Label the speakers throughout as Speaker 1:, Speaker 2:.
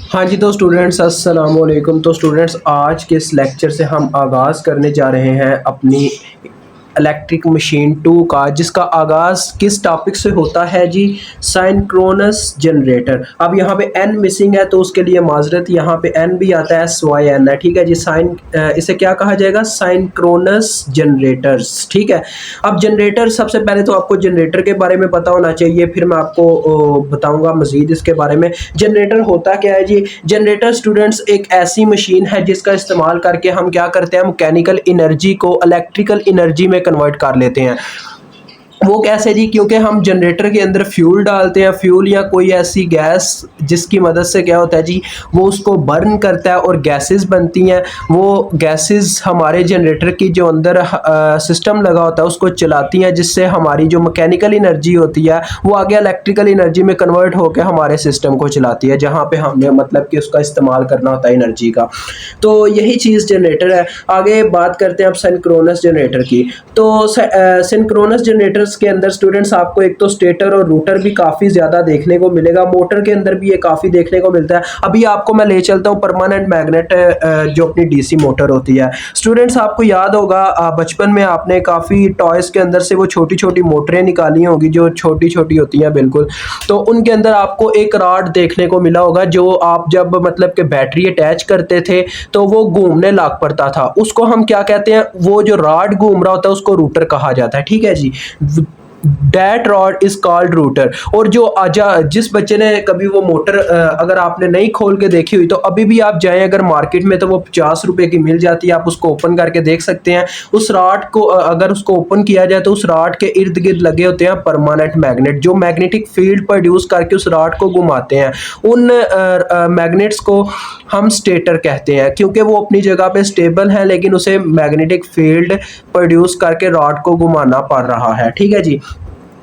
Speaker 1: हाँ जी, तो स्टूडेंट्स अस्सलाम वालेकुम। तो स्टूडेंट्स आज के इस लेक्चर से हम आगाज़ करने जा रहे हैं अपनी इलेक्ट्रिक मशीन 2 का, जिसका आगाज़ किस टॉपिक से होता है जी? Synchronous generator. अब यहाँ पे एन मिसिंग है तो उसके लिए माजरत, यहाँ पे एन भी आता है, SYN है, ठीक है जी। इसे क्या कहा जाएगा? सिंक्रोनस जनरेटर्स, ठीक है। अब जनरेटर, सबसे पहले तो आपको जनरेटर के बारे में पता होना चाहिए, फिर मैं आपको बताऊंगा मजीद इसके बारे में। जनरेटर होता क्या है जी? जनरेटर स्टूडेंट्स एक ऐसी मशीन है जिसका इस्तेमाल करके हम क्या करते हैं, मैकेनिकल एनर्जी को इलेक्ट्रिकल एनर्जी में कन्वर्ट कर लेते हैं। वो कैसे जी? क्योंकि हम जनरेटर के अंदर फ्यूल डालते हैं, फ्यूल या कोई ऐसी गैस जिसकी मदद से क्या होता है जी, वो उसको बर्न करता है और गैसेस बनती हैं। वो गैसेस हमारे जनरेटर की जो अंदर सिस्टम लगा होता है उसको चलाती हैं, जिससे हमारी जो मैकेनिकल एनर्जी होती है वो आगे इलेक्ट्रिकल एनर्जी में कन्वर्ट होकर हमारे सिस्टम को चलाती है, जहाँ पे हमने मतलब कि उसका इस्तेमाल करना होता है एनर्जी का। तो यही चीज़ जनरेटर है। आगे बात करते हैं अब सिंक्रोनस जनरेटर की। तो सिंक्रोनस जनरेटर्स के अंदर स्टूडेंट्स आपको एक तो स्टेटर और रूटर भी काफ़ी ज़्यादा देखने को मिलेगा, मोटर के अंदर भी ये काफ़ी देखने को मिलता है। अभी आपको मैं ले चलता हूँ परमानेंट मैग्नेट, जो अपनी डीसी मोटर होती है। स्टूडेंट्स आपको याद होगा बचपन में आपने काफ़ी टॉयज़ के अंदर से वो छोटी छोटी मोटरें निकाली होंगी जो छोटी छोटी होती हैं बिल्कुल। तो उनके अंदर आपको एक रॉड देखने को मिला होगा, जो आप जब मतलब कि बैटरी अटैच करते थे तो वो घूमने लग पड़ता था। उसको हम क्या कहते हैं? वो जो रॉड घूम रहा होता है उसको रूटर कहा जाता है, ठीक है जी। That rod is called rotor. और जो आजा जिस बच्चे ने कभी वो मोटर अगर आपने नहीं खोल के देखी हुई तो अभी भी आप जाएं अगर मार्केट में तो वो 50 रुपए की मिल जाती है, आप उसको ओपन करके देख सकते हैं। उस रॉड को अगर उसको ओपन किया जाए तो उस रॉड के इर्द गिर्द लगे होते हैं परमानेंट मैग्नेट, जो मैग्नेटिक फील्ड प्रोड्यूस करके उस रॉड को घुमाते हैं। उन मैग्नेट्स को हम स्टेटर कहते हैं, क्योंकि वो अपनी जगह पे स्टेबल है लेकिन उसे मैग्नेटिक फील्ड प्रोड्यूस करके रॉड को घुमाना पड़ रहा है, ठीक है जी।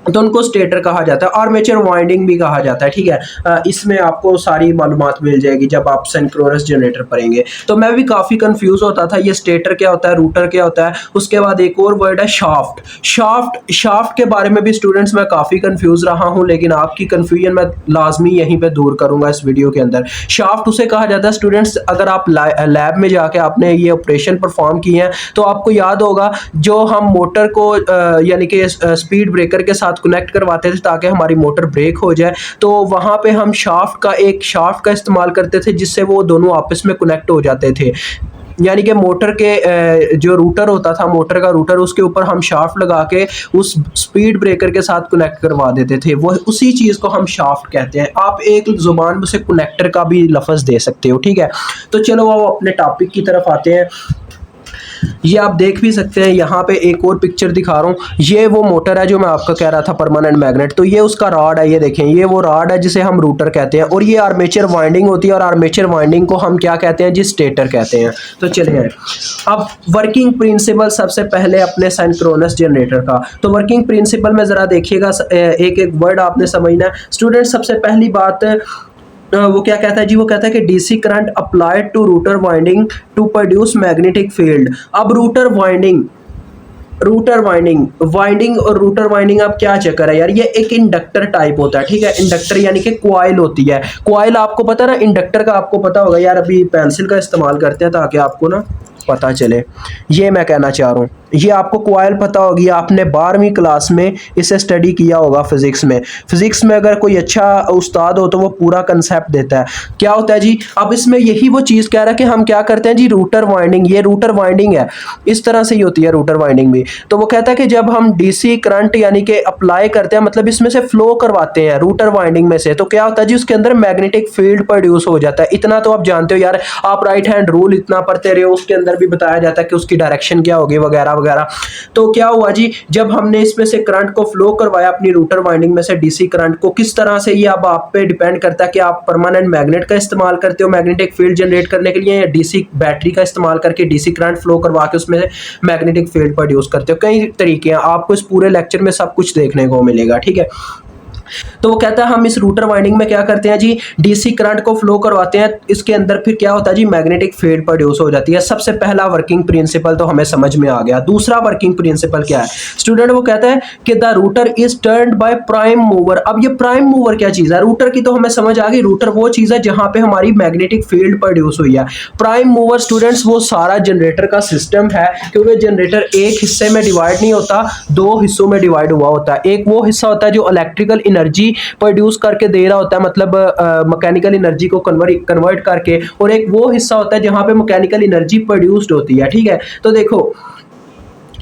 Speaker 1: तो उनको स्टेटर कहा जाता है। आर्मेचर वाइंडिंग भी कहा जाता है, ठीक है। इसमें आपको सारी मालूमात मिल जाएगी जब आप सिंक्रोनस जनरेटर पढ़ेंगे। तो मैं भी काफ़ी कंफ्यूज होता था, ये स्टेटर क्या होता है, रूटर क्या होता है। उसके बाद एक और वर्ड है शाफ्ट। शाफ्ट के बारे में भी स्टूडेंट्स मैं काफ़ी कंफ्यूज रहा हूँ, लेकिन आपकी कंफ्यूजन मैं लाजमी यहीं पर दूर करूँगा इस वीडियो के अंदर। शाफ्ट उसे कहा जाता है स्टूडेंट्स, अगर आप लैब में जाके आपने ये ऑपरेशन परफॉर्म किए हैं तो आपको याद होगा, जो हम मोटर को यानी कि स्पीड ब्रेकर के साथ कनेक्ट करवाते थे ताकि हमारी मोटर ब्रेक हो जाए, तो वहां पे हम एक शाफ्ट का इस्तेमाल करते थे जिससे वो दोनों आपस में कनेक्ट हो जाते थे। यानी कि मोटर के जो रूटर होता था, मोटर का रूटर, उसके ऊपर हम शाफ्ट लगा के उस स्पीड ब्रेकर के साथ कनेक्ट करवा देते थे। वो उसी चीज़ को हम शाफ्ट कहते हैं। आप एक जुबान में से कनेक्टर का भी लफ्ज़ दे सकते हो, ठीक है। तो चलो वो अपने टॉपिक की तरफ आते हैं। ये आप देख भी सकते हैं, यहाँ पे एक और पिक्चर दिखा रहा हूँ। ये वो मोटर है जो मैं आपको कह रहा था, परमानेंट मैग्नेट। तो ये उसका रॉड है, ये देखें, ये वो रॉड है जिसे हम रूटर कहते हैं। और ये आर्मेचर वाइंडिंग होती है, और आर्मेचर वाइंडिंग को हम क्या कहते हैं जी? स्टेटर कहते हैं। तो चलिए अब वर्किंग प्रिंसिपल सबसे पहले अपने सिंक्रोनस जनरेटर का। तो वर्किंग प्रिंसिपल में ज़रा देखिएगा, एक एक वर्ड आपने समझना है स्टूडेंट। सबसे पहली बात वो क्या कहता है जी? वो कहता है कि DC current applied to rotor winding to produce magnetic field. अब वाइंडिंग और रूटर वाइंडिंग, अब क्या चक्कर है यार? ये एक इंडक्टर टाइप होता है, ठीक है। इंडक्टर यानी कि कॉइल होती है। कॉइल आपको पता ना, इंडक्टर का आपको पता होगा यार। अभी पेंसिल का इस्तेमाल करते हैं ताकि आपको ना पता चले, ये मैं कहना चाह रहा हूँ। ये आपको कॉइल पता होगी, आपने 12वीं क्लास में इसे स्टडी किया होगा फिजिक्स में। फिजिक्स में अगर कोई अच्छा उस्ताद हो तो वो पूरा कंसेप्ट देता है। क्या होता है जी? अब इसमें यही वो चीज़ कह रहा है कि हम क्या करते हैं जी? Rotor winding. ये रूटर वाइंडिंग है, इस तरह से ही होती है रूटर वाइंडिंग भी। तो वो कहता है कि जब हम डीसी करंट यानी कि अप्लाई करते हैं, मतलब इसमें से फ्लो करवाते हैं रूटर वाइंडिंग में से, तो क्या होता है जी? उसके अंदर मैग्नेटिक फील्ड प्रोड्यूस हो जाता है। इतना तो आप जानते हो यार, आप राइट हैंड रूल इतना पढ़ते रहे हो, उसके अंदर भी बताया जाता है कि उसकी डायरेक्शन क्या होगी वगैरह वगैरह। तो क्या हुआ जी? जब हमने इसमें से करंट को फ्लो करवाया अपनी रूटर वाइंडिंग में से डीसी करंट को, किस तरह से, ये अब आप पे डिपेंड करता है कि आप परमानेंट मैग्नेट का इस्तेमाल करते हो मैग्नेटिक फील्ड जनरेट करने के लिए, या डीसी बैटरी का इस्तेमाल करके डीसी करंट फ्लो करवा के उसमें मैग्नेटिक फील्ड प्रोड्यूस करते हो। कई तरीके हैं, आपको इस पूरे लेक्चर में सब कुछ देखने को मिलेगा, ठीक है। तो वो कहता है हम इस रूटर वाइंडिंग में क्या करते हैं जी, डीसी करंट को फ्लो करवाते हैं, इसके अंदर फिर क्या होता है जी, मैग्नेटिक फील्ड प्रोड्यूस हो जाती है। सबसे पहला वर्किंग प्रिंसिपल तो हमें समझ में आ गया। दूसरा वर्किंग प्रिंसिपल क्या है स्टूडेंट, वो कहता है कि the rotor is turned by prime mover. अब ये प्राइम मूवर क्या चीज है, रूटर की तो हमें समझ आ गई, रूटर वो चीज है जहां पे हमारी मैग्नेटिक फील्ड प्रोड्यूस हुई है। प्राइम मूवर स्टूडेंट्स वो सारा जनरेटर का सिस्टम है, क्योंकि जनरेटर एक हिस्से में डिवाइड नहीं होता, दो हिस्सों में डिवाइड हुआ होता है। एक वो हिस्सा होता है जो इलेक्ट्रिकल एनर्जी प्रोड्यूस करके दे रहा होता है, मतलब मैकेनिकल एनर्जी को कन्वर्ट करके, और एक वो हिस्सा होता है जहां पे मैकेनिकल एनर्जी प्रोड्यूस्ड होती है। ठीक है, तो देखो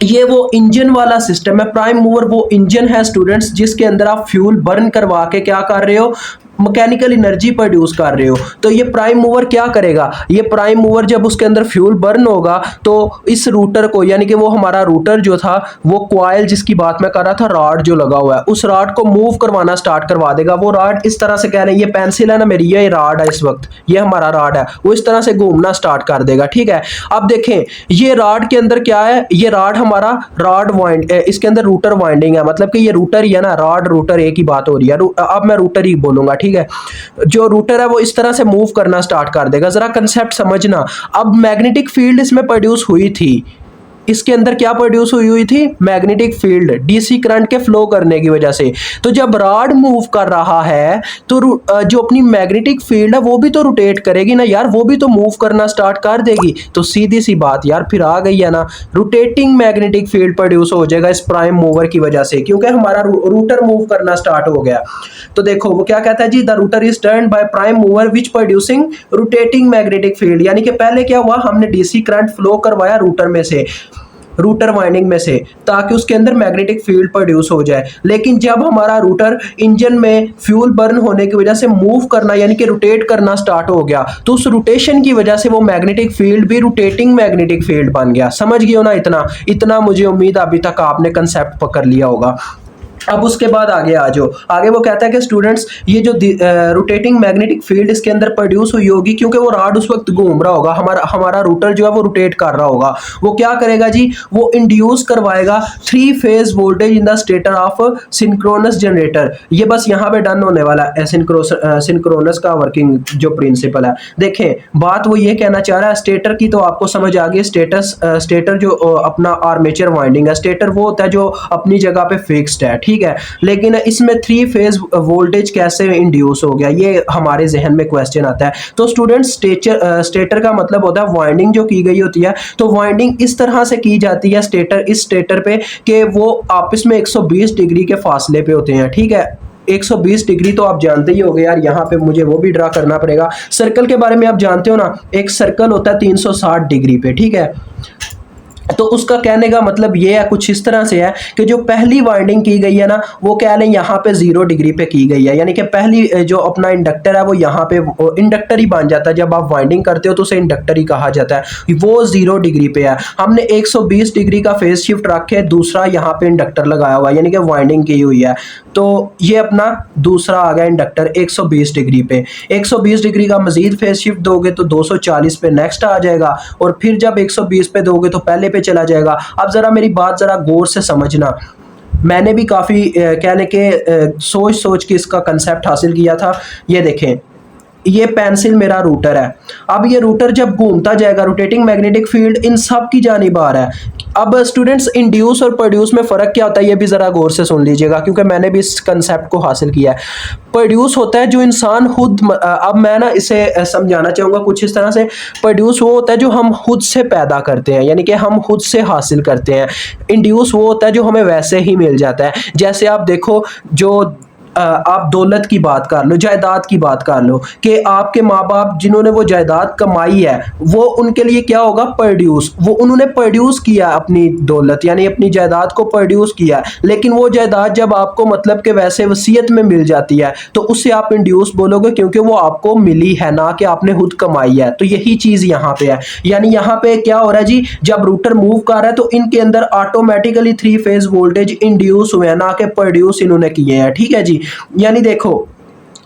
Speaker 1: ये वो इंजन वाला सिस्टम है। प्राइम मूवर वो इंजन है स्टूडेंट्स जिसके अंदर आप फ्यूल बर्न करवा के क्या कर रहे हो, मैकेनिकल एनर्जी प्रोड्यूस कर रहे हो। तो ये प्राइम मूवर क्या करेगा, ये प्राइम मूवर जब उसके अंदर फ्यूल बर्न होगा तो इस रूटर को, यानी कि वो हमारा रूटर जो था, वो कॉइल जिसकी बात मैं कर रहा था, रॉड जो लगा हुआ है, उस रॉड को मूव करवाना स्टार्ट करवा देगा। वो रॉड इस तरह से, कह रहे हैं ये पेंसिल है ना मेरी, ये रॉड है, इस वक्त ये हमारा रॉड है, वो इस तरह से घूमना स्टार्ट कर देगा। ठीक है, अब देखें ये रॉड के अंदर क्या है, ये रॉड हमारा रॉड वाइंड, इसके अंदर रूटर वाइंडिंग है, मतलब कि ये रूटर ही है ना, रॉड रूटर एक ही बात हो रही है। अब मैं रूटर ही बोलूंगा। ठीक है, जो रूटर है वो इस तरह से मूव करना स्टार्ट कर देगा। जरा कंसेप्ट समझना। अब मैग्नेटिक फील्ड इसमें प्रोड्यूस हुई थी, इसके अंदर क्या प्रोड्यूस हुई थी, मैग्नेटिक फील्ड, डीसी करंट के फ्लो करने की वजह से। तो जब रॉड मूव कर रहा है तो जो अपनी मैग्नेटिक फील्ड है वो भी तो रोटेट करेगी ना यार, वो भी तो मूव करना स्टार्ट कर देगी। तो सीधी सी बात यार फिर आ गई है ना, रोटेटिंग मैग्नेटिक फील्ड प्रोड्यूस हो जाएगा इस प्राइम मूवर की वजह से, क्योंकि हमारा रूटर मूव करना स्टार्ट हो गया। तो देखो वो क्या कहता है जी, the rotor is turned by prime mover which producing rotating magnetic field. यानी कि पहले क्या हुआ, हमने डीसी करंट फ्लो करवाया रूटर में से, रूटर वाइंडिंग में से, ताकि उसके अंदर मैग्नेटिक फील्ड प्रोड्यूस हो जाए। लेकिन जब हमारा रूटर इंजन में फ्यूल बर्न होने की वजह से मूव करना, यानी कि रोटेट करना स्टार्ट हो गया, तो उस रोटेशन की वजह से वो मैग्नेटिक फील्ड भी रोटेटिंग मैग्नेटिक फील्ड बन गया। समझ गए हो ना, इतना इतना मुझे उम्मीद अभी तक आपने कंसेप्ट पकड़ लिया होगा। अब उसके बाद आगे आ जाओ। आगे वो कहता है कि स्टूडेंट्स ये जो रोटेटिंग मैग्नेटिक फील्ड इसके अंदर प्रोड्यूस हुई होगी, क्योंकि वो रॉड उस वक्त घूम रहा होगा, हमारा रूटर जो है वो रोटेट कर रहा होगा। वो क्या करेगा जी, वो इंड्यूस करवाएगा 3 phase voltage in the stator of synchronous generator. ये बस यहाँ पे डन होने वाला है सिंक्रोनस का वर्किंग जो प्रिंसिपल है। देखें बात वो ये कहना चाह रहा है, स्टेटर की तो आपको समझ आ गई। स्टेटर जो अपना आर्मेचर वाइंडिंग है, स्टेटर वो होता है जो अपनी जगह पे फिक्स्ड है। ठीक है, लेकिन इसमें 3 फेज वोल्टेज कैसे इंड्यूस हो गया, ये हमारे जहन में क्वेश्चन आता है। तो स्टूडेंट स्टेटर का मतलब होता है वाइंडिंग जो की गई होती है, तो वाइंडिंग इस तरह से की जाती है इस स्टेटर पे कि वो आपस में 120 डिग्री के फासले पे होते हैं। ठीक है, 120 डिग्री तो आप जानते ही होंगे यार, यहाँ पे मुझे वो भी ड्रा करना पड़ेगा। सर्कल के बारे में आप जानते हो ना, एक सर्कल होता है 360 डिग्री पे। ठीक है, तो उसका कहने का मतलब ये है, कुछ इस तरह से है कि जो पहली वाइंडिंग की गई है ना, वो कह लें यहाँ पे 0 डिग्री पे की गई है, यानी कि पहली जो अपना इंडक्टर है वो यहाँ पे इंडक्टर ही बन जाता है। जब आप वाइंडिंग करते हो तो उसे इंडक्टर ही कहा जाता है। वो 0 डिग्री पे है, हमने 120 डिग्री का फेज शिफ्ट रखे, दूसरा यहाँ पे इंडक्टर लगाया हुआ है, यानी कि वाइंडिंग की हुई है। तो ये अपना दूसरा आ गया इंडक्टर 120 डिग्री पे। 120 डिग्री का मजीद फेज शिफ्ट दोगे तो 240 पे नेक्स्ट आ जाएगा, और फिर जब 120 पे दोगे तो पहले पे चला जाएगा। अब जरा मेरी बात जरा गौर से समझना, मैंने भी काफ़ी कहने के सोच सोच के इसका कंसेप्ट हासिल किया था। ये देखें, ये पेंसिल मेरा रूटर है। अब ये रूटर जब घूमता जाएगा, रोटेटिंग मैग्नेटिक फील्ड इन सब की जानिब आ रहा है। अब स्टूडेंट्स इंड्यूस और प्रोड्यूस में फ़र्क क्या होता है, ये भी ज़रा गौर से सुन लीजिएगा, क्योंकि मैंने भी इस कंसेप्ट को हासिल किया है। प्रोड्यूस होता है जो इंसान खुद, अब मैं ना इसे समझाना चाहूँगा कुछ इस तरह से। प्रोड्यूस वो होता है जो हम खुद से पैदा करते हैं, यानी कि हम खुद से हासिल करते हैं। इंड्यूस वो होता है जो हमें वैसे ही मिल जाता है। जैसे आप देखो, जो आप दौलत की बात कर लो, जायदाद की बात कर लो, कि आपके माँ बाप जिन्होंने वो जायदाद कमाई है, वो उनके लिए क्या होगा, प्रोड्यूस। वो उन्होंने प्रोड्यूस किया अपनी दौलत, यानी अपनी जायदाद को प्रोड्यूस किया। लेकिन वो जायदाद जब आपको मतलब कि वैसे वसीयत में मिल जाती है तो उससे आप इंड्यूस बोलोगे, क्योंकि वो आपको मिली है, ना कि आपने खुद कमाई है। तो यही चीज़ यहाँ पे है, यानी यहाँ पे क्या हो रहा है जी, जब रूटर मूव कर रहा है तो इनके अंदर ऑटोमेटिकली 3 फेज वोल्टेज इंड्यूस हुए हैं, ना कि प्रोड्यूस इन्होंने किए हैं। ठीक है जी, यानी देखो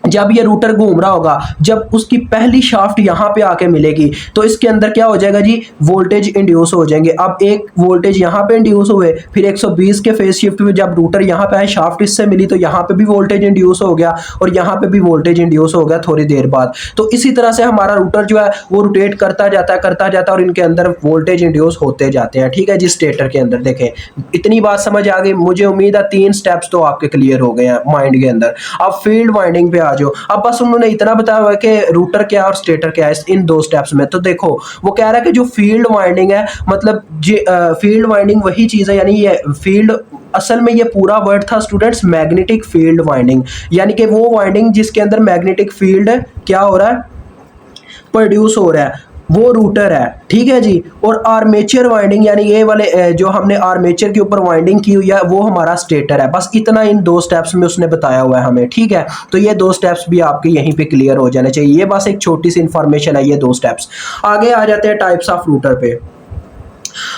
Speaker 1: जब ये रूटर घूम रहा होगा, जब उसकी पहली शाफ्ट यहाँ पे आके मिलेगी तो इसके अंदर क्या हो जाएगा जी, वोल्टेज इंड्यूस हो जाएंगे। अब एक वोल्टेज यहाँ पे इंड्यूस हुए, फिर 120 के फेज शिफ्ट में जब रूटर यहाँ पे आए, शाफ्ट इससे मिली तो यहाँ पे भी वोल्टेज इंड्यूस हो गया और यहाँ पे भी वोल्टेज इंड्यूस हो गया थोड़ी देर बाद। तो इसी तरह से हमारा रूटर जो है वो रोटेट करता जाता है और इनके अंदर वोल्टेज इंड्यूस होते जाते हैं। ठीक है जी, स्टेटर के अंदर देखें, इतनी बात समझ आ गई। मुझे उम्मीद है 3 स्टेप्स तो आपके क्लियर हो गए हैं माइंड के अंदर। अब फील्ड वाइंडिंग पे आ जाओ। अब बस उन्होंने इतना बताया हुआ है कि रूटर क्या और स्टेटर क्या है इन 2 स्टेप्स में। तो देखो वो कह रहा है कि जो फील्ड वाइंडिंग है, मतलब फील्ड वाइंडिंग वही चीज़ है, यानी ये फील्ड, असल में ये पूरा वर्ड था स्टूडेंट्स मैग्नेटिक फील्ड वाइंडिंग, यानी कि वो वाइंडिंग जिसके अंदर मैग्नेटिक फील्ड क्या हो रहा है, प्रोड्यूस हो रहा है, वो रूटर है। ठीक है जी। और आर्मेचर वाइंडिंग, यानी ये वाले जो हमने आर्मेचर के ऊपर वाइंडिंग की हुई है वो हमारा स्टेटर है। बस इतना इन 2 स्टेप्स में उसने बताया हुआ है हमें। ठीक है, तो ये 2 स्टेप्स भी आपके यहीं पे क्लियर हो जाने चाहिए। ये बस एक छोटी सी इंफॉर्मेशन है, ये 2 स्टेप्स। आगे आ जाते हैं टाइप्स ऑफ रूटर पे।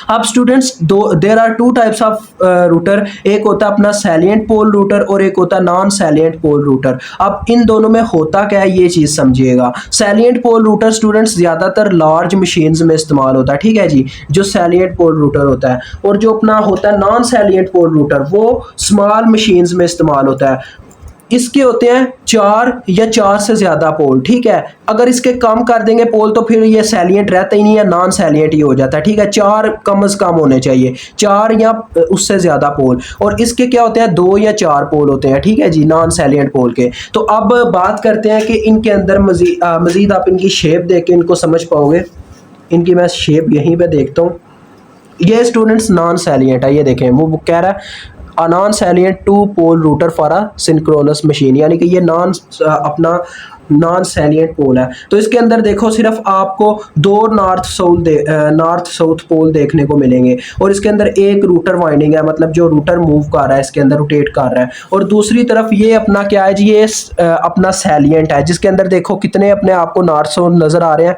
Speaker 1: अब students there are 2 types of rotor, एक होता है अपना सैलिएंट पोल रूटर और एक होता है नॉन सैलिएंट पोल रूटर। अब इन दोनों में होता क्या है ये चीज समझिएगा। सैलिएंट पोल रूटर स्टूडेंट्स ज्यादातर लार्ज मशीन्स में इस्तेमाल होता है। ठीक है जी, जो सैलिएंट पोल रूटर होता है, और जो अपना होता है नॉन सैलिएंट पोल रूटर वो स्मॉल मशीन्स में इस्तेमाल होता है। इसके होते हैं 4 या 4 से ज्यादा पोल। ठीक है, अगर इसके कम कर देंगे पोल तो फिर ये सैलिएंट रहता ही नहीं है, नॉन सैलिएंट ही हो जाता है। ठीक है, 4 कम से कम होने चाहिए, 4 या उससे ज्यादा पोल। और इसके क्या होते हैं, 2 या 4 पोल होते हैं। ठीक है जी, नॉन सैलिएंट पोल के। तो अब बात करते हैं कि इनके अंदर मजीद आप इनकी शेप देख के इनको समझ पाओगे। इनकी मैं शेप यहीं पे देखता हूँ। ये स्टूडेंट्स नॉन सैलिएंट है, ये देखें वो कह रहा है non salient 2 pole rotor for a synchronous machine, यानी कि ये अपना नॉन सैलिएंट पोल है। तो इसके अंदर देखो सिर्फ आपको 2 नॉर्थ साउथ पोल देखने को मिलेंगे, और इसके अंदर एक रूटर वाइंडिंग है, मतलब जो रूटर मूव कर रहा है इसके अंदर रोटेट कर रहा है। और दूसरी तरफ ये अपना क्या है जी, ये अपना सैलिएंट है, जिसके अंदर देखो कितने अपने आपको नॉर्थ साउथ नजर आ रहे हैं।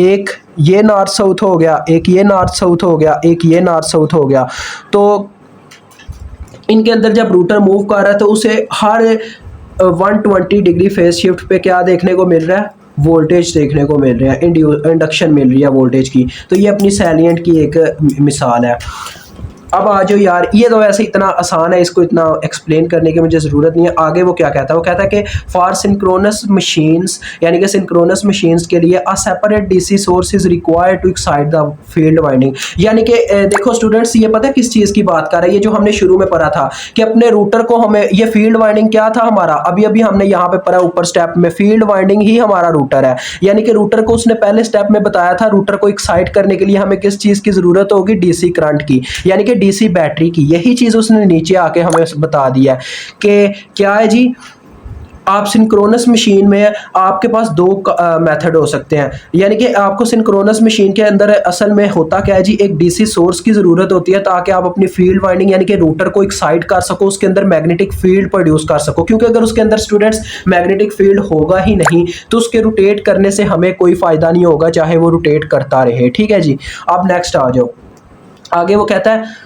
Speaker 1: एक ये नॉर्थ साउथ हो गया, एक ये नॉर्थ साउथ हो गया, एक ये नॉर्थ साउथ हो गया। तो इनके अंदर जब रूटर मूव कर रहा है तो उसे हर 120 डिग्री फेज शिफ्ट पे क्या देखने को मिल रहा है, वोल्टेज देखने को मिल रहा है, इंडक्शन मिल रही है वोल्टेज की। तो ये अपनी सैलिएंट की एक मिसाल है। अब आ जाओ यार, ये तो वैसे इतना आसान है, इसको इतना एक्सप्लेन करने की मुझे ज़रूरत नहीं है। आगे वो क्या कहता है, वो कहता है कि फॉर सिंक्रोनस मशीन्स, यानी कि सिंक्रोनस मशीन्स के लिए a separate DC source is required to excite the field winding. यानी कि देखो स्टूडेंट्स, ये पता है किस चीज़ की बात कर रहा है, ये जो हमने शुरू में पढ़ा था कि अपने रूटर को हमें, ये फील्ड वाइंडिंग क्या था हमारा, अभी अभी हमने यहाँ पे पढ़ा ऊपर स्टेप में, फील्ड वाइंडिंग ही हमारा रूटर है। यानी कि रूटर को उसने पहले स्टेप में बताया था, रूटर को एक्साइट करने के लिए हमें किस चीज़ की ज़रूरत होगी, डीसी करंट की, यानी कि डीसी बैटरी की। यही चीज उसने नीचे आके हमें बता दिया कि क्या है जी, आप सिंक्रोनस मशीन में आपके पास 2 मेथड हो सकते हैं। यानी कि आपको सिंक्रोनस मशीन के अंदर असल में होता क्या है जी, एक डीसी सोर्स की ज़रूरत होती है ताकि आप अपनी फील्ड वाइंडिंग यानी कि रूटर को एक्साइट कर सको, उसके अंदर मैग्नेटिक फील्ड प्रोड्यूस कर सको। क्योंकि अगर उसके अंदर स्टूडेंट्स मैग्नेटिक फील्ड होगा ही नहीं तो उसके रोटेट करने से हमें कोई फ़ायदा नहीं होगा, चाहे वो रोटेट करता रहे। ठीक है जी, अब नेक्स्ट आ जाओ। आगे वो कहता है,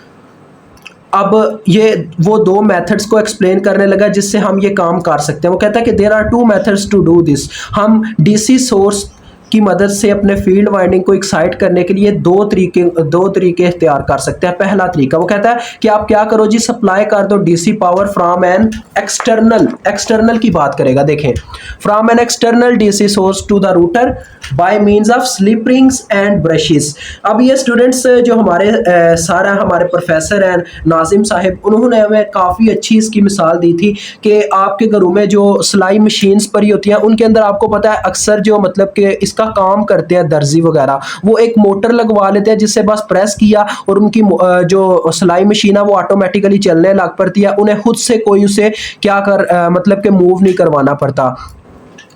Speaker 1: अब ये वो 2 मेथड्स को एक्सप्लेन करने लगा जिससे हम ये काम कर सकते हैं। वो कहता है कि there are 2 methods to do this. हम डीसी सोर्स की मदद से अपने फील्ड वाइंडिंग को एक्साइट करने के लिए 2 तरीके इख्तियार कर सकते हैं। पहला तरीका वो कहता है कि आप क्या करो जी, सप्लाई कर दो DC power from an external की बात करेगा, देखें, from an external DC source to the rotor by means of slip rings and brushes. अब ये स्टूडेंट्स जो हमारे हमारे प्रोफेसर हैं नाजिम साहिब, उन्होंने हमें काफ़ी अच्छी इसकी मिसाल दी थी कि आपके घरों में जो सिलाई मशीन्स पड़ी होती हैं उनके अंदर आपको पता है अक्सर जो मतलब कि इसका काम करते हैं दर्जी वगैरह, वो एक मोटर लगवा लेते हैं जिससे बस प्रेस किया और उनकी जो सिलाई मशीन है वो ऑटोमेटिकली चलने लग पड़ती है। उन्हें खुद से कोई उसे क्या मतलब कि मूव नहीं करवाना पड़ता।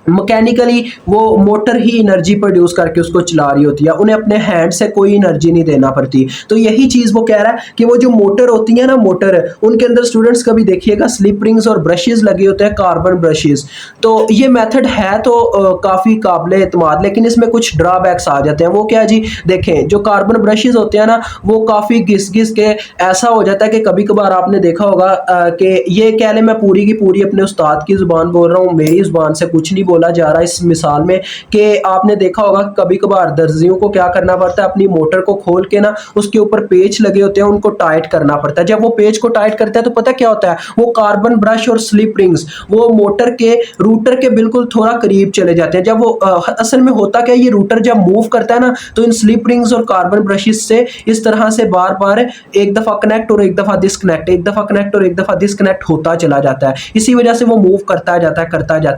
Speaker 1: मैकेनिकली वो मोटर ही एनर्जी प्रोड्यूस करके उसको चला रही होती है, उन्हें अपने हैंड से कोई एनर्जी नहीं देना पड़ती। तो यही चीज़ वो कह रहा है कि वो जो मोटर होती है ना, मोटर उनके अंदर स्टूडेंट्स कभी देखिएगा स्लिप रिंग्स और ब्रशेस लगे होते हैं, कार्बन ब्रशेस। तो ये मेथड है तो काफ़ी काबिल एतमाद, लेकिन इसमें कुछ ड्रॉबैक्स आ जाते हैं। वो क्या जी, देखें जो कार्बन ब्रशेस होते हैं ना, वो काफ़ी घिस घिस के ऐसा हो जाता है कि कभी कभार आपने देखा होगा कि ये कह लें, मैं पूरी की पूरी अपने उस्ताद की ज़ुबान बोल रहा हूँ, मेरी ज़ुबान से कुछ नहीं बोला जा रहा इस मिसाल में, कि आपने देखा होगा कभी कभार दर्जियों को क्या करना पड़ता है, अपनी मोटर को खोल के ना उसके ऊपर पेच लगे होते हैं, उनको टाइट करना पड़ता है। जब वो पेच को टाइट करता है तो पता क्या होता है, वो कार्बन ब्रश और स्लिप रिंग्स वो मोटर के रूटर के बिल्कुल थोड़ा करीब चले जाते हैं। जब वो असल में होता क्या है, ये रूटर जब मूव करता है ना, तो इन स्लिप रिंग्स और कार्बन ब्रशेस से इस तरह से बार बार एक दफा कनेक्ट और एक दफा डिस्कनेक्ट, एक दफा कनेक्ट और एक दफा डिस्कनेक्ट होता चला जाता है। इसी वजह से वो मूव करता जाता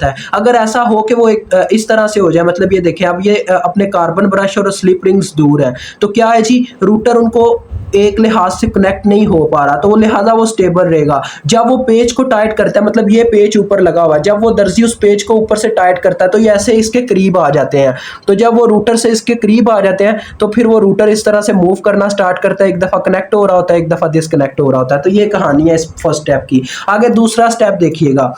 Speaker 1: है। अगर ऐसा हो कि वो इस तरह से हो जाए, मतलब ये देखें अब ये अपने कार्बन ब्रश और स्लिप रिंग्स दूर है, तो क्या है जी, रूटर उनको एक लिहाज से कनेक्ट नहीं हो पा रहा, तो वो लिहाजा वो स्टेबल रहेगा। जब वो पेज को टाइट करता है, मतलब ये पेज ऊपर लगा हुआ है, जब वो दर्जी उस पेज को ऊपर से टाइट करता है तो ये ऐसे इसके करीब आ जाते हैं। तो जब वो रूटर से इसके करीब आ जाते हैं तो फिर वो रूटर इस तरह से मूव करना स्टार्ट करता है, एक दफा कनेक्ट हो रहा होता है, एक दफा डिस्कनेक्ट हो रहा होता है। तो ये कहानी है इस फर्स्ट स्टेप की। आगे दूसरा स्टेप देखिएगा।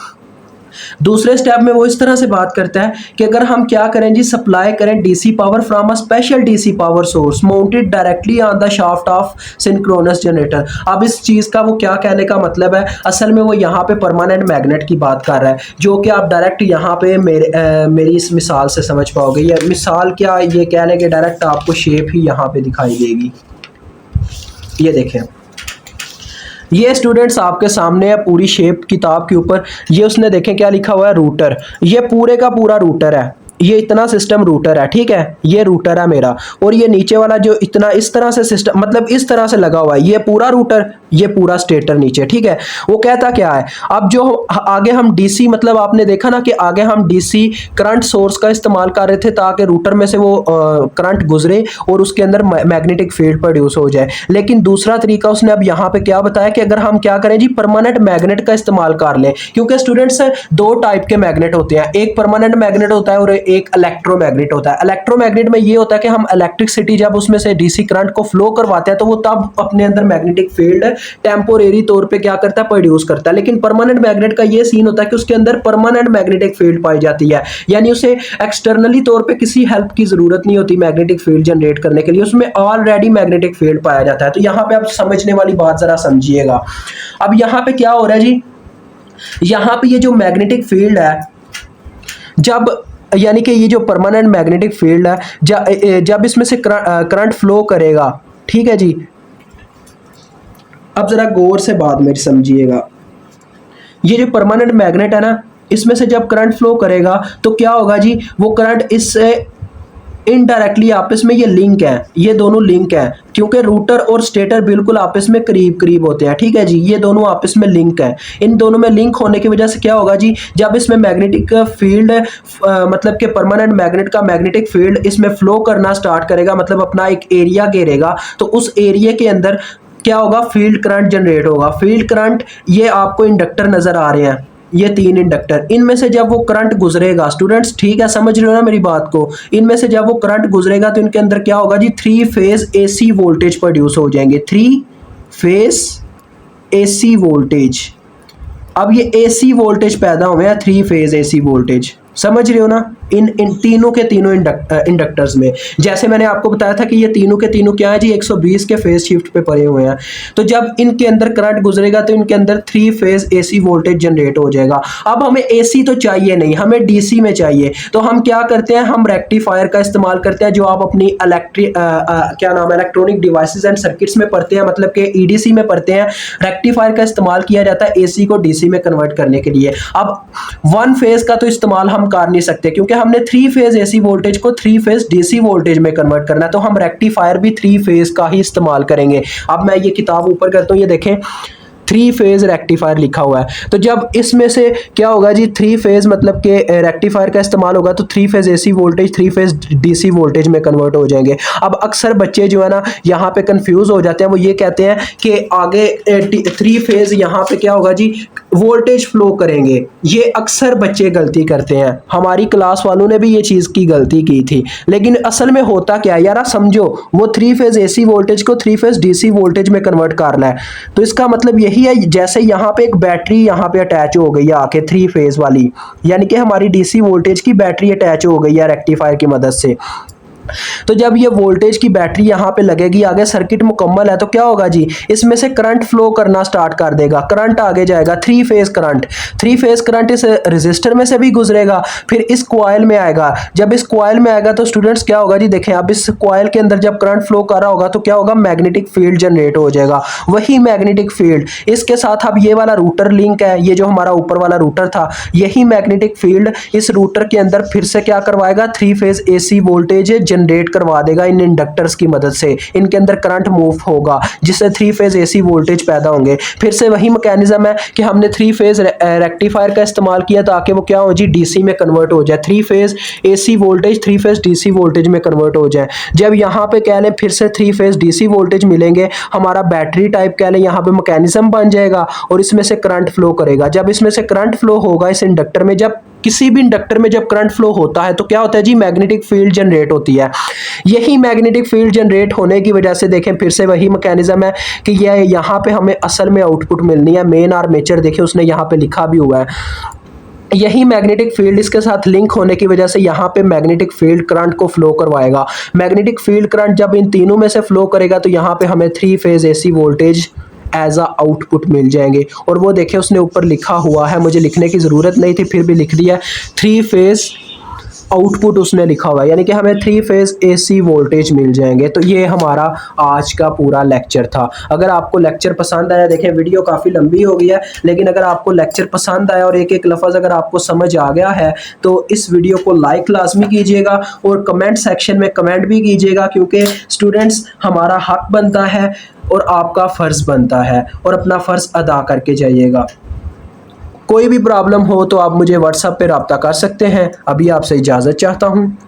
Speaker 1: दूसरे स्टेप में वो इस तरह से बात करता है कि अगर हम क्या करें जी, सप्लाई करें DC power from a special DC power source mounted directly on the shaft of synchronous generator. अब इस चीज़ का वो क्या कहने का मतलब है, असल में वो यहाँ पे परमानेंट मैग्नेट की बात कर रहा है, जो कि आप डायरेक्ट यहाँ पे मेरी इस मिसाल से समझ पाओगे। ये मिसाल क्या, ये कह लें कि डायरेक्ट आपको शेप ही यहाँ पे दिखाई देगी। ये देखें, ये स्टूडेंट्स आपके सामने है पूरी शेप किताब के ऊपर। ये उसने देखें क्या लिखा हुआ है, रूटर। ये पूरे का पूरा रूटर है, ये इतना सिस्टम रूटर है, ठीक है, ये रूटर है मेरा। और ये नीचे वाला जो इतना इस तरह से सिस्टम, मतलब इस तरह से लगा हुआ है, ये पूरा रूटर, ये पूरा स्टेटर नीचे, ठीक है। वो कहता क्या है, अब जो आगे हम डीसी, मतलब आपने देखा ना कि आगे हम डीसी करंट सोर्स का इस्तेमाल कर रहे थे ताकि रूटर में से वो करंट गुजरे और उसके अंदर मैग्नेटिक फील्ड प्रोड्यूस हो जाए। लेकिन दूसरा तरीका उसने अब यहाँ पे क्या बताया कि अगर हम क्या करें जी, परमानेंट मैग्नेट का इस्तेमाल कर लें। क्योंकि स्टूडेंट्स दो टाइप के मैग्नेट होते हैं, एक परमानेंट मैग्नेट होता है और एक इलेक्ट्रोमैग्नेट होता है। इलेक्ट्रोमैग्नेट में ये होता है कि हम इलेक्ट्रिसिटी जब उसमें से डीसी करंट को फ्लो करवाते हैं तो वो तब अपने अंदर मैग्नेटिक फील्ड टेम्पोरेरी तौर पे क्या करता है, प्रोड्यूस करता है। लेकिन परमानेंट मैग्नेट का ये सीन होता है कि उसके अंदर परमानेंट मैग्नेटिक फील्ड पाई जाती है, यानी उसे एक्सटर्नली तौर पे किसी हेल्प की जरूरत नहीं होती मैग्नेटिक फील्ड जनरेट करने के लिए, उसमें ऑलरेडी मैग्नेटिक फील्ड पाया जाता है। तो यहाँ पे आप समझने वाली बात जरा समझिएगा। अब यहाँ पे क्या हो रहा है जी, यहाँ पे ये जो मैग्नेटिक फील्ड है, जब यानी कि ये जो परमानेंट मैग्नेटिक फील्ड है, जब इसमें से करंट फ्लो करेगा, ठीक है जी। अब जरा गौर से बात मेरी समझिएगा। ये जो परमानेंट मैग्नेट है ना, इसमें से जब करंट फ्लो करेगा तो क्या होगा जी, वो करंट इससे इनडायरेक्टली आपस में ये लिंक है, ये दोनों लिंक है, क्योंकि रूटर और स्टेटर बिल्कुल आपस में करीब करीब होते हैं, ठीक है जी। ये दोनों आपस में लिंक है। इन दोनों में लिंक होने की वजह से क्या होगा जी, जब इसमें मैग्नेटिक फील्ड मतलब कि परमानेंट मैग्नेट का मैग्नेटिक फील्ड इसमें फ्लो करना स्टार्ट करेगा, मतलब अपना एक एरिया घेरेगा, तो उस एरिया के अंदर क्या होगा, फील्ड करंट जनरेट होगा। फील्ड करंट, ये आपको इंडक्टर नजर आ रहे हैं, ये 3 इंडक्टर, इनमें से जब वो करंट गुजरेगा स्टूडेंट्स, ठीक है, समझ रहे हो ना मेरी बात को, इनमें से जब वो करंट गुजरेगा तो इनके अंदर क्या होगा जी, 3 फेज एसी वोल्टेज प्रोड्यूस हो जाएंगे। 3 फेज एसी वोल्टेज। अब ये एसी वोल्टेज पैदा हुए हैं, 3 फेज एसी वोल्टेज, समझ रहे हो ना। इन तीनों के तीनों इंडक्टर्स में, जैसे मैंने आपको बताया था कि ये तीनों के तीनों क्या है जी, 120 के फेज शिफ्ट पे पड़े हुए हैं। तो जब इनके अंदर करंट गुजरेगा तो इनके अंदर 3 फेज एसी वोल्टेज जनरेट हो जाएगा। अब हमें एसी तो चाहिए नहीं, हमें डीसी में चाहिए। तो हम क्या करते हैं, हम रेक्टिफायर का इस्तेमाल करते हैं, जो आप अपनी इलेक्ट्रॉनिक डिवाइसेज एंड सर्किट्स में पढ़ते हैं, मतलब कि ईडीसी में पढ़ते हैं। रेक्टिफायर का इस्तेमाल किया जाता है एसी को डीसी में कन्वर्ट करने के लिए। अब 1 फेज का तो इस्तेमाल हम कर नहीं सकते, क्योंकि हमने 3 फेज एसी वोल्टेज को 3 फेज डीसी वोल्टेज में कन्वर्ट करना है, तो हम रेक्टिफायर भी 3 फेज का ही इस्तेमाल करेंगे। अब मैं ये किताब ऊपर करता हूँ, ये देखें, थ्री फेज रेक्टिफायर लिखा हुआ है। तो जब इसमें से क्या होगा जी, थ्री फेज मतलब कि रेक्टिफायर का इस्तेमाल होगा तो three phase AC voltage three phase DC voltage में कन्वर्ट हो जाएंगे। अब अक्सर बच्चे जो है ना यहाँ पे कंफ्यूज हो जाते हैं, वो ये कहते हैं कि आगे थ्री फेज यहाँ पे क्या होगा जी, वोल्टेज फ्लो करेंगे। ये अक्सर बच्चे गलती करते हैं, हमारी क्लास वालों ने भी ये चीज़ की गलती की थी। लेकिन असल में होता क्या है यार, समझो, वो थ्री फेज एसी वोल्टेज को थ्री फेज डीसी वोल्टेज में कन्वर्ट करना है। तो इसका मतलब यही है, जैसे यहाँ पे एक बैटरी यहाँ पे अटैच हो गई है आके थ्री फेज वाली, यानी कि हमारी डीसी वोल्टेज की बैटरी अटैच हो गई है रेक्टिफायर की मदद से। तो जब ये वोल्टेज की बैटरी यहाँ पे लगेगी, आगे सर्किट मुकम्मल है, तो क्या होगा जी, इसमें से करंट फ्लो करना स्टार्ट कर देगा। करंट आगे जाएगा, three phase current. Three phase current इस रेजिस्टर में से भी गुजरेगा, फिर इस कॉइल में आएगा। जब इस कॉइल में आएगा तो स्टूडेंट्स क्या होगा जी, देखें, अब इस कॉइल के अंदर जब करंट फ्लो कर रहा होगा तो क्या होगा, मैग्नेटिक फील्ड जनरेट हो जाएगा। वही मैग्नेटिक फील्ड, इसके साथ अब ये वाला रूटर लिंक है, ये जो हमारा ऊपर वाला रूटर था, यही मैग्नेटिक फील्ड इस रूटर के अंदर फिर से क्या करवाएगा, three phase AC voltage generate करवा देगा इन इंडक्टर्स की मदद से। इनके अंदर करंट मूव होगा जिससे थ्री फेज एसी वोल्टेज पैदा होंगे। फिर से वही मैकेनिज्म है कि हमने थ्री फेज रेक्टिफायर का इस्तेमाल किया ताकि वो क्या हो जी, डीसी में कन्वर्ट हो जाए। Three phase AC voltage three phase DC voltage में कन्वर्ट हो जाए। जब यहाँ पे कह लें फिर से थ्री फेज डीसी वोल्टेज मिलेंगे, हमारा बैटरी टाइप कह लें यहाँ पे मैकेनिज्म बन जाएगा और इसमें से करंट फ्लो करेगा। जब इसमें से करंट फ्लो होगा इस इंडक्टर में, जब किसी भी इंडक्टर में जब करंट फ्लो होता है तो क्या होता है जी, मैग्नेटिक फील्ड जनरेट होती है। यही मैग्नेटिक फील्ड जनरेट होने की वजह से देखें फिर से वही मैकेनिज्म है कि यह यहाँ पे हमें असल में आउटपुट मिलनी है। मेन आर्मेचर देखिए उसने यहाँ पे लिखा भी हुआ है। यही मैग्नेटिक फील्ड इसके साथ लिंक होने की वजह से यहाँ पे मैग्नेटिक फील्ड करंट को फ्लो करवाएगा। मैग्नेटिक फील्ड करंट जब इन तीनों में से फ्लो करेगा तो यहाँ पे हमें three phase AC voltage as a output मिल जाएंगे। और वो देखिए उसने ऊपर लिखा हुआ है, मुझे लिखने की ज़रूरत नहीं थी फिर भी लिख दिया, थ्री फेज आउटपुट उसने लिखा हुआ है, यानी कि हमें थ्री फेज एसी वोल्टेज मिल जाएंगे। तो ये हमारा आज का पूरा लेक्चर था। अगर आपको लेक्चर पसंद आया, देखें वीडियो काफ़ी लंबी हो गई है, लेकिन अगर आपको लेक्चर पसंद आया और एक एक लफ्ज़ अगर आपको समझ आ गया है तो इस वीडियो को लाइक लाजमी कीजिएगा और कमेंट सेक्शन में कमेंट भी कीजिएगा, क्योंकि स्टूडेंट्स हमारा हक बनता है और आपका फ़र्ज़ बनता है, और अपना फ़र्ज़ अदा करके जाइएगा। कोई भी प्रॉब्लम हो तो आप मुझे व्हाट्सएप पे रब्ता कर सकते हैं। अभी आपसे इजाज़त चाहता हूँ।